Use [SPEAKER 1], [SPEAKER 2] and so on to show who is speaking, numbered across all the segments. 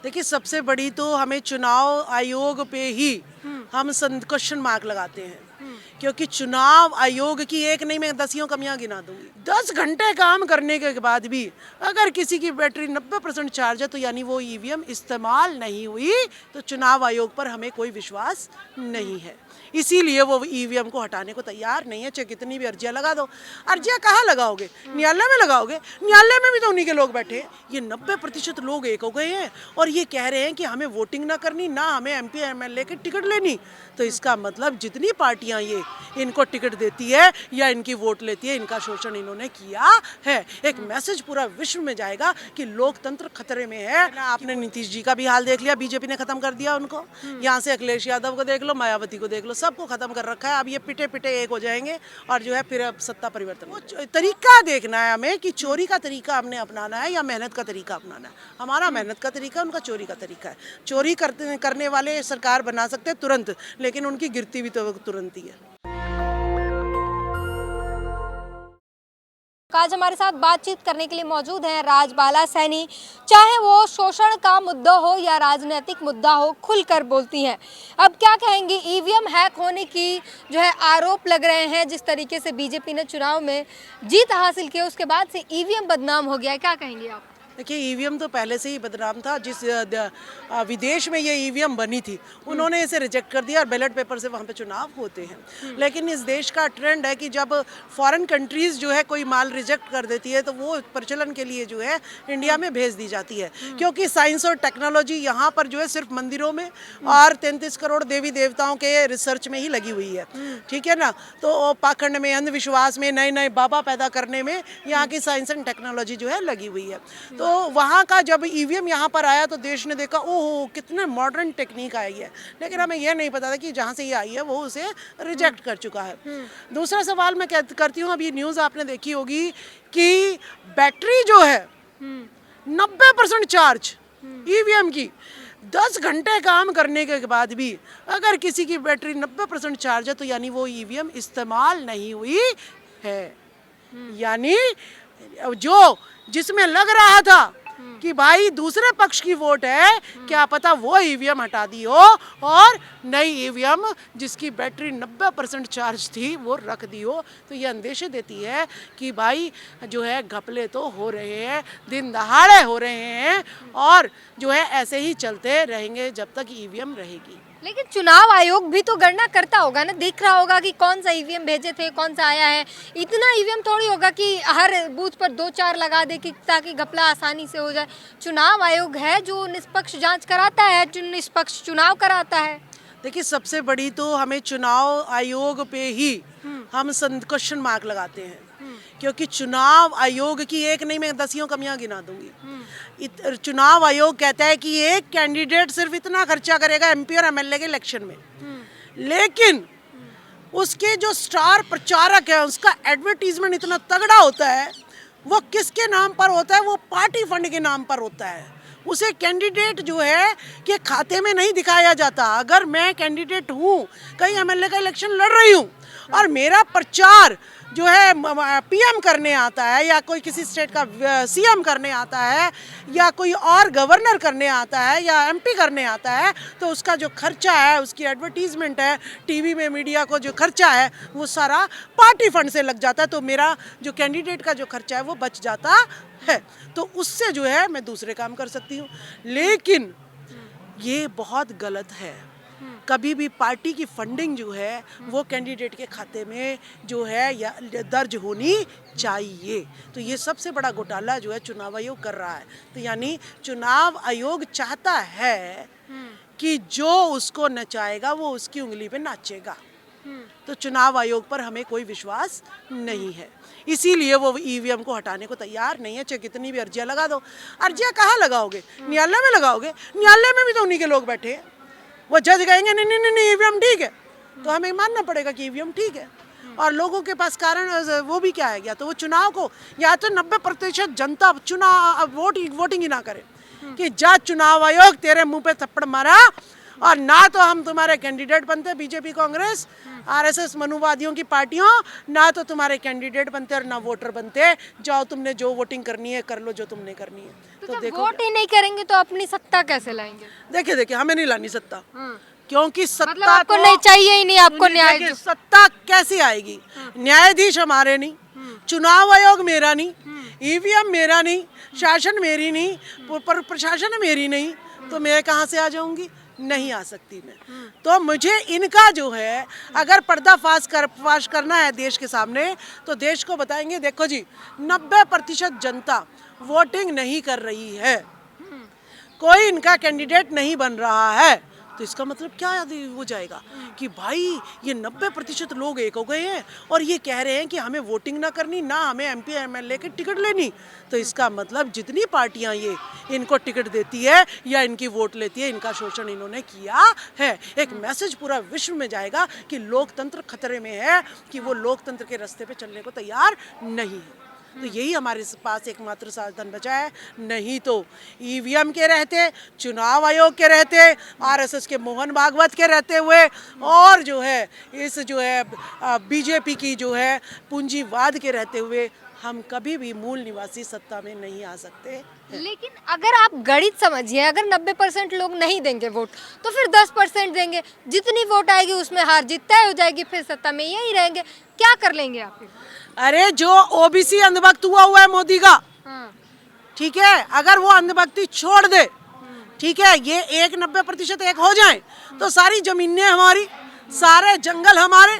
[SPEAKER 1] देखिए, सबसे बड़ी तो हमें चुनाव आयोग पे ही हम क्वेश्चन मार्क लगाते हैं, क्योंकि चुनाव आयोग की एक नहीं, मैं 10 कमियां गिना दूंगी। 10 घंटे काम करने के बाद भी अगर किसी की बैटरी 90% चार्ज है तो यानी वो ईवीएम इस्तेमाल नहीं हुई, तो चुनाव आयोग पर हमें कोई विश्वास नहीं है। इसीलिए वो ईवीएम को हटाने को तैयार नहीं है, चाहे कितनी भी अर्जियां लगा दो। अर्जियां कहाँ लगाओगे? न्यायालय में लगाओगे? न्यायालय में भी तो उन्हीं के लोग बैठे हैं। ये 90% लोग एक हो गए हैं और ये कह रहे हैं कि हमें वोटिंग ना करनी, ना हमें एमपी एमएलए की टिकट लेनी। तो इसका मतलब जितनी पार्टियां ये इनको टिकट देती है या इनकी वोट लेती है, इनका शोषण इन्होंने किया है। एक मैसेज पूरा विश्व में जाएगा कि लोकतंत्र खतरे में है। आपने नीतीश जी का भी हाल देख लिया, बीजेपी ने खत्म कर दिया उनको। यहाँ से अखिलेश यादव को देख लो, मायावती को देख लो, सबको खत्म कर रखा है। अब ये पिटे पिटे एक हो जाएंगे और जो है फिर अब सत्ता परिवर्तन। तरीका देखना है हमें कि चोरी का तरीका हमने अपनाना है या मेहनत का तरीका अपनाना है। हमारा मेहनत का तरीका, उनका चोरी का तरीका है। चोरी करने वाले सरकार बना सकते हैं तुरंत, लेकिन उनकी गिरती भी तो तुरंत ही है।
[SPEAKER 2] आज हमारे साथ बातचीत करने के लिए मौजूद हैं राजबाला सैनी। चाहे वो शोषण का मुद्दा हो या राजनीतिक मुद्दा हो, खुलकर बोलती हैं। अब क्या कहेंगी, ईवीएम हैक होने की जो है आरोप लग रहे हैं। जिस तरीके से बीजेपी ने चुनाव में जीत हासिल की, उसके बाद से ईवीएम बदनाम हो गया है, क्या कहेंगे आप?
[SPEAKER 1] देखिए, ईवीएम तो पहले से ही बदनाम था। जिस विदेश में ये ईवीएम बनी थी, उन्होंने इसे रिजेक्ट कर दिया और बैलेट पेपर से वहाँ पे चुनाव होते हैं। लेकिन इस देश का ट्रेंड है कि जब फॉरेन कंट्रीज़ जो है कोई माल रिजेक्ट कर देती है तो वो प्रचलन के लिए जो है इंडिया में भेज दी जाती है, क्योंकि साइंस और टेक्नोलॉजी यहाँ पर जो है सिर्फ मंदिरों में और 33 करोड़ देवी देवताओं के रिसर्च में ही लगी हुई है। ठीक है ना? तो पाखंड में, अंधविश्वास में, नए नए बाबा पैदा करने में यहाँ की साइंस एंड टेक्नोलॉजी जो है लगी हुई है। तो वहाँ का जब ईवीएम यहाँ पर आया तो देश ने देखा, ओह कितने मॉडर्न टेक्निक आई है। लेकिन हमें यह नहीं पता था कि जहाँ से ये आई है वो उसे रिजेक्ट कर चुका है। दूसरा सवाल मैं करती हूँ, अब ये न्यूज़ आपने देखी होगी कि बैटरी जो है 90% चार्ज ईवीएम की, 10 घंटे काम करने के बाद भी अगर किसी की बैटरी 90% चार्ज है तो यानी वो ईवीएम इस्तेमाल नहीं हुई है। यानी जो जिसमें लग रहा था कि भाई दूसरे पक्ष की वोट है, क्या पता वो ईवीएम हटा दी हो और नई ईवीएम जिसकी बैटरी 90% चार्ज थी वो रख दी हो। तो ये अंदेशे देती है कि भाई जो है घपले तो हो रहे हैं, दिन दहाड़े हो रहे हैं और जो है ऐसे ही चलते रहेंगे जब तक ईवीएम रहेगी।
[SPEAKER 2] लेकिन चुनाव आयोग भी तो गणना करता होगा ना, देख रहा होगा कि कौन सा ईवीएम भेजे थे, कौन सा आया है। इतना ईवीएम थोड़ी होगा कि हर बूथ पर 2-4 लगा दे कि ताकि घपला आसानी से हो जाए। चुनाव आयोग है जो निष्पक्ष जांच कराता है, निष्पक्ष चुनाव कराता है।
[SPEAKER 1] देखिए, सबसे बड़ी तो हमें चुनाव आयोग पे ही हम क्वेश्चन मार्क लगाते हैं, क्योंकि चुनाव आयोग की एक नहीं, मैं 10 कमियां गिना दूंगी। चुनाव आयोग कहता है कि एक कैंडिडेट सिर्फ इतना खर्चा करेगा एमपी और एमएलए के इलेक्शन में, लेकिन उसके जो स्टार प्रचारक है उसका एडवर्टीजमेंट इतना तगड़ा होता है। वो किसके नाम पर होता है? वो पार्टी फंड के नाम पर होता है। उसे कैंडिडेट जो है कि खाते में नहीं दिखाया जाता। अगर मैं कैंडिडेट हूँ, कहीं एमएलए का इलेक्शन लड़ रही हूँ और मेरा प्रचार जो है पीएम करने आता है या कोई किसी स्टेट का सीएम करने आता है या कोई और गवर्नर करने आता है या एमपी करने आता है, तो उसका जो खर्चा है, उसकी एडवर्टीजमेंट है, टीवी में मीडिया को जो खर्चा है वो सारा पार्टी फंड से लग जाता है। तो मेरा जो कैंडिडेट का जो खर्चा है वो बच जाता है, तो उससे जो है मैं दूसरे काम कर सकती हूँ। लेकिन ये बहुत गलत है। कभी भी पार्टी की फंडिंग जो है वो कैंडिडेट के खाते में जो है या दर्ज होनी चाहिए। तो ये सबसे बड़ा घोटाला जो है चुनाव आयोग कर रहा है। तो यानी चुनाव आयोग चाहता है कि जो उसको नचाएगा वो उसकी उंगली पे नाचेगा। तो चुनाव आयोग पर हमें कोई विश्वास नहीं है, इसीलिए वो ईवीएम को हटाने को तैयार नहीं है, चाहे कितनी भी अर्जियां लगा दो। अर्जियां कहाँ लगाओगे? न्यायालय में लगाओगे? न्यायालय में भी तो उन्हीं के लोग बैठे हैं। वो जज कहेंगे नहीं नहीं नहीं ईवीएम ठीक है, तो हमें मानना पड़ेगा कि ईवीएम ठीक है। और लोगों के पास कारण वो भी क्या है, या तो वो चुनाव को, या तो 90% जनता वोटिंग ही ना करे कि जा चुनाव आयोग तेरे मुंह पे थप्पड़ मारा और ना तो हम तुम्हारे कैंडिडेट बनते बीजेपी कांग्रेस आरएसएस मनुवादियों की पार्टियों, ना तो तुम्हारे कैंडिडेट बनते और ना वोटर बनते। जाओ तुमने जो वोटिंग करनी है कर लो, जो तुमने करनी है।
[SPEAKER 2] तो जब वोट ही नहीं करेंगे तो अपनी सत्ता कैसे लाएंगे?
[SPEAKER 1] देखिए देखिए, हमें नहीं लानी सत्ता, क्योंकि सत्ता
[SPEAKER 2] मतलब आपको
[SPEAKER 1] तो
[SPEAKER 2] नहीं चाहिए ही नहीं, आपको न्याय
[SPEAKER 1] देखिए, सत्ता कैसे आएगी? न्यायाधीश हमारे नहीं, चुनाव आयोग मेरा नहीं, ईवीएम मेरा नहीं, शासन मेरी नहीं, प्रशासन मेरी नहीं, तो मैं कहाँ से आ जाऊंगी? नहीं आ सकती मैं। तो मुझे इनका जो है अगर फाश करना है देश के सामने, तो देश को बताएंगे देखो जी 90% जनता वोटिंग नहीं कर रही है, कोई इनका कैंडिडेट नहीं बन रहा है, तो इसका मतलब क्या हो जाएगा कि भाई ये 90% लोग एक हो गए हैं और ये कह रहे हैं कि हमें वोटिंग ना करनी, ना हमें एमपी एमएलए की टिकट लेनी। तो इसका मतलब जितनी पार्टियां ये इनको टिकट देती है या इनकी वोट लेती है, इनका शोषण इन्होंने किया है। एक मैसेज पूरा विश्व में जाएगा कि लोकतंत्र खतरे में है, कि वो लोकतंत्र के रास्ते पे चलने को तैयार नहीं है। तो यही हमारे पास एकमात्र साधन बचा है, नहीं तो ईवीएम के रहते, चुनाव आयोग के रहते, आरएसएस के मोहन भागवत के रहते हुए, और जो है इस जो है बीजेपी की जो है पूंजीवाद के रहते हुए हम कभी भी मूल निवासी सत्ता में नहीं आ सकते।
[SPEAKER 2] लेकिन अगर आप गणित समझिए, अगर 90% लोग नहीं देंगे वोट तो फिर 10% देंगे, जितनी वोट आएगी उसमें हार जीत तय हो जाएगी, फिर सत्ता में यही रहेंगे। क्या कर लेंगे आप?
[SPEAKER 1] अरे जो ओबीसी अंधभक्त हुआ है मोदी का, ठीक है, अगर वो अंधभक्ति छोड़ दे, ठीक है, ये 90% एक हो जाए, तो सारी जमीनें हमारी, सारे जंगल हमारे,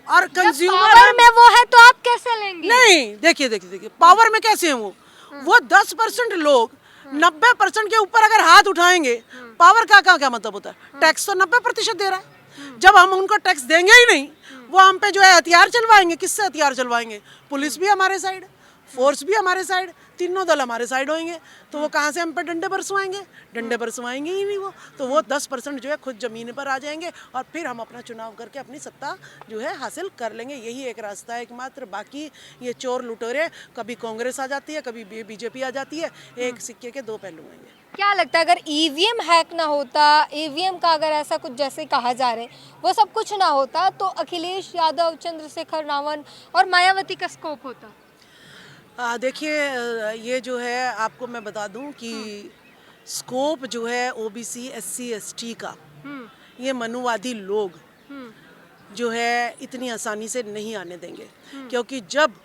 [SPEAKER 1] और कंज्यूमर
[SPEAKER 2] में वो है तो आप कैसे लेंगे?
[SPEAKER 1] नहीं, देखिए देखिए देखिए, पावर में कैसे है वो 10% लोग 90% के ऊपर अगर हाथ उठाएंगे, पावर का क्या मतलब होता है? टैक्स तो 90% दे रहा है। जब हम उनको टैक्स देंगे ही नहीं, वो हम पे जो है हथियार चलवाएंगे। किससे हथियार चलवाएंगे? पुलिस भी हमारे साइड, फोर्स भी हमारे साइड, तीनों दल हमारे साइड होंगे, तो वो कहाँ से हम पे डंडे बरसवाएंगे? डंडे बरसवाएंगे ही नहीं वो, तो वो 10% जो है खुद जमीन पर आ जाएंगे और फिर हम अपना चुनाव करके अपनी सत्ता जो है हासिल कर लेंगे। यही एक रास्ता है एकमात्र। बाकी ये चोर लुटेरे, कभी कांग्रेस आ जाती है, कभी बीजेपी आ जाती है, एक सिक्के के दो पहलू हैं।
[SPEAKER 2] क्या लगता है अगर ईवीएम हैक ना होता, ईवीएम का अगर ऐसा कुछ जैसे कहा जा रहा है वो सब कुछ ना होता, तो अखिलेश यादव, चंद्रशेखर रावण और मायावती का स्कोप होता?
[SPEAKER 1] देखिए, ये जो है आपको मैं बता दूं कि स्कोप जो है ओबीसी एससी एसटी का, ये मनुवादी लोग जो है इतनी आसानी से नहीं आने देंगे, क्योंकि जब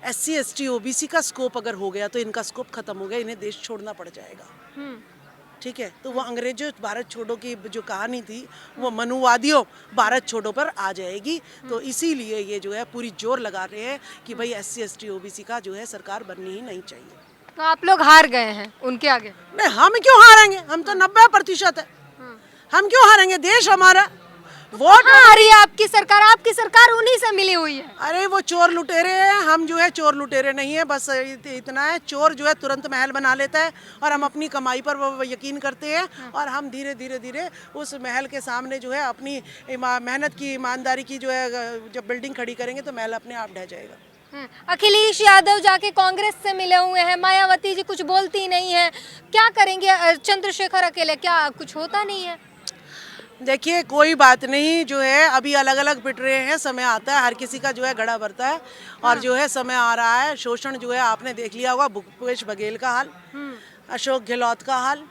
[SPEAKER 1] एससी एसटी ओबीसी का स्कोप अगर हो गया तो इनका स्कोप खत्म हो गया, इन्हें देश छोड़ना पड़ जाएगा। ठीक है, तो वो अंग्रेजों भारत छोड़ो की जो कहानी थी वो मनुवादियों भारत छोड़ो पर आ जाएगी। तो इसीलिए ये जो है पूरी जोर लगा रहे हैं कि भाई एससी एसटी ओबीसी का जो है सरकार बननी ही नहीं चाहिए।
[SPEAKER 2] तो आप लोग हार गए हैं उनके आगे?
[SPEAKER 1] नहीं, हम क्यों हारेंगे? हम तो 90% है, हम क्यों हारेंगे? देश हमारा, वोट
[SPEAKER 2] आ रही है आपकी सरकार उन्हीं से मिली हुई है।
[SPEAKER 1] अरे वो चोर लुटेरे हैं, हम जो है चोर लुटेरे नहीं है, बस इतना है, चोर जो है तुरंत महल बना लेता है और हम अपनी कमाई पर वो यकीन करते हैं, और हम धीरे धीरे धीरे उस महल के सामने जो है अपनी मेहनत की, ईमानदारी की जो है जब बिल्डिंग खड़ी करेंगे तो महल अपने आप ढह जाएगा।
[SPEAKER 2] अखिलेश यादव जाके कांग्रेस से मिले हुए हैं, मायावती जी कुछ बोलती नहीं है, क्या करेंगे? चंद्रशेखर अकेले, क्या कुछ होता नहीं है?
[SPEAKER 1] देखिए, कोई बात नहीं, जो है अभी अलग अलग पिट रहे हैं, समय आता है, हर किसी का जो है घड़ा भरता है, और जो है समय आ रहा है। शोषण जो है आपने देख लिया होगा, भूपेश बघेल का हाल, अशोक गहलोत का हाल,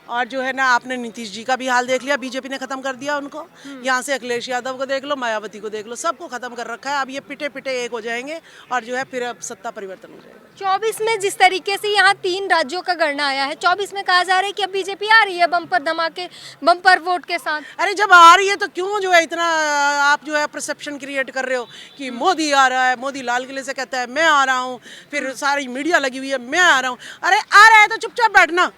[SPEAKER 1] और जो है ना आपने नीतीश जी का भी हाल देख लिया, बीजेपी ने खत्म कर दिया उनको। यहाँ से अखिलेश यादव को देख लो, मायावती को देख लो, सबको खत्म कर रखा है। अब ये पिटे पिटे एक हो जाएंगे और जो है फिर अब सत्ता परिवर्तन हो जाएगा।
[SPEAKER 2] 24 में जिस तरीके से यहाँ 3 राज्यों का गणना आया है, 24 में कहा जा रहा है कि अब बीजेपी आ रही है बम्पर धमाके, बम्पर वोट के साथ।
[SPEAKER 1] अरे जब आ रही है तो क्यों जो है इतना आप जो है परसेप्शन क्रिएट कर रहे हो कि मोदी आ रहा है, मोदी लाल किले से कहता है मैं आ रहा हूँ, फिर सारी मीडिया लगी हुई है मैं आ रहा हूँ। अरे आ रहा है तो चुपचाप बैठना,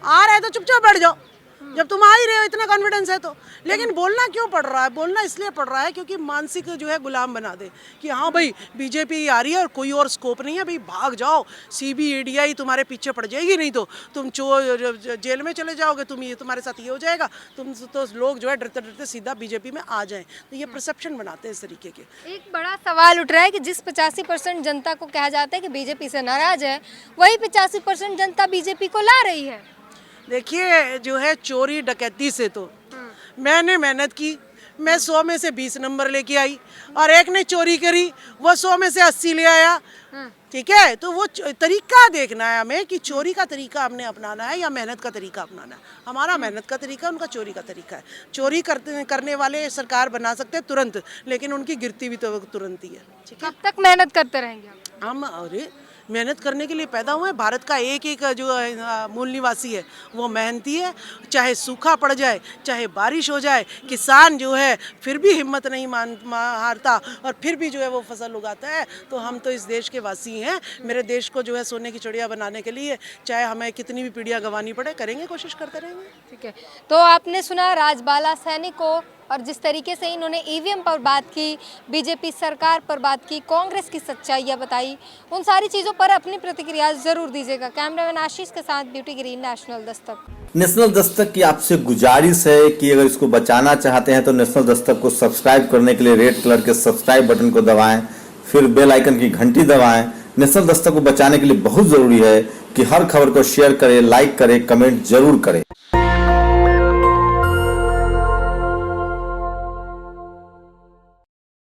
[SPEAKER 1] आ रहा है तो चुपचाप बैठ जाओ, जब तुम आ ही रहे हो, इतना कॉन्फिडेंस है तो। लेकिन बोलना क्यों पड़ रहा है? बोलना इसलिए पड़ रहा है क्योंकि मानसिक जो है गुलाम बना दे कि हाँ भाई बीजेपी आ रही है और कोई और स्कोप नहीं है, भाई भाग जाओ, सीबीआई तुम्हारे पीछे पड़ जाएगी, नहीं तो तुम जेल में चले जाओगे, तुम्हारे साथ ये हो जाएगा, तुम तो लोग जो है डरते डरते सीधा बीजेपी में आ जाएं। तो ये परसेप्शन बनाते हैं इस तरीके के।
[SPEAKER 2] एक बड़ा सवाल उठ रहा है कि जिस 85% जनता को कहा जाता है कि बीजेपी से नाराज है, वही 85% जनता बीजेपी को ला रही है।
[SPEAKER 1] देखिए जो है चोरी डकैती से तो मैंने मेहनत की, मैं 100 में से 20 नंबर लेके आई और एक ने चोरी करी वो 100 में से 80 ले आया। ठीक है, तो वो तरीका देखना है हमें कि चोरी का तरीका हमने अपनाना है या मेहनत का तरीका अपनाना है। हमारा मेहनत का तरीका, उनका चोरी का तरीका है। चोरी करने वाले सरकार बना सकते हैं तुरंत, लेकिन उनकी गिरती भी तो तुरंत ही है। ठीक है,
[SPEAKER 2] कब तक मेहनत करते रहेंगे आप?
[SPEAKER 1] हम अरे मेहनत करने के लिए पैदा हुए हैं। भारत का एक एक जो मूल निवासी है वो मेहनती है। चाहे सूखा पड़ जाए, चाहे बारिश हो जाए, किसान जो है फिर भी हिम्मत नहीं हारता और फिर भी जो है वो फसल उगाता है। तो हम तो इस देश के वासी हैं। मेरे देश को जो है सोने की चिड़िया बनाने के लिए चाहे हमें कितनी भी पीढ़ियाँ गंवानी पड़े, करेंगे, कोशिश करते रहेंगे।
[SPEAKER 2] ठीक है, तो आपने सुना राजबाला सैनी को, और जिस तरीके से इन्होंने ईवीएम पर बात की, बीजेपी सरकार पर बात की, कांग्रेस की सच्चाइयाँ बताई, उन सारी चीज़ों पर अपनी प्रतिक्रिया जरूर दीजिएगा। कैमरामैन आशीष के साथ beauty green, national Dastak.
[SPEAKER 3] National Dastak की आपसे गुजारिश है कि अगर इसको बचाना चाहते हैं तो नेशनल दस्तक को सब्सक्राइब करने के लिए रेड कलर के सब्सक्राइब बटन को दबाएं, फिर बेल आइकन की घंटी दबाएं। नेशनल दस्तक को बचाने के लिए बहुत जरूरी है कि हर खबर को शेयर करें, लाइक करें, कमेंट जरूर करें।